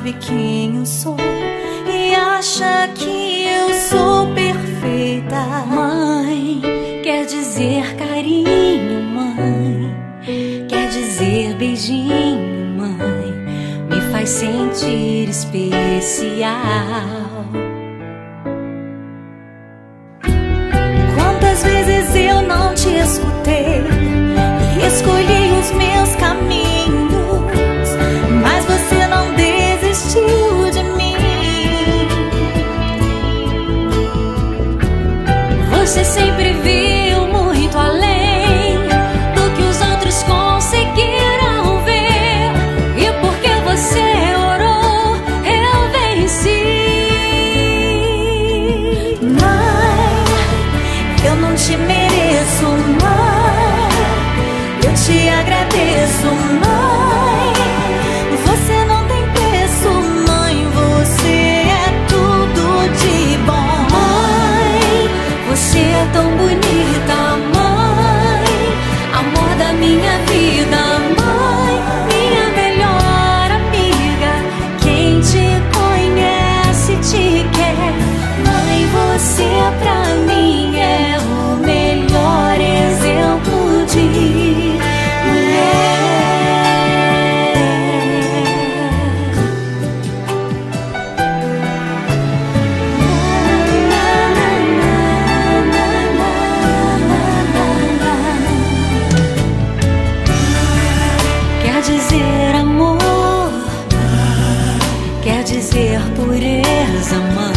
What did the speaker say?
sabe quem eu sou e acha que eu sou perfeita. Mãe quer dizer carinho, mãe quer dizer beijinho, mãe me faz sentir especial. Quantas vezes eu não te escutei e escolhi os meus caminhos, mas você não desistiu de mim. Você sempre viu muito além do que os outros conseguiram ver, e porque você orou, eu venci. Mãe, eu não te mereço, mãe, eu te agradeço, mãe. Você não tem preço, mãe, você é tudo de bom. Mãe, você é tão bonita, mãe, amor da minha vida, mãe, minha melhor amiga. Quem te conhece te quer, mãe, você pra mim é o melhor exemplo de mulher. Quer dizer amor, quer dizer pureza, mãe.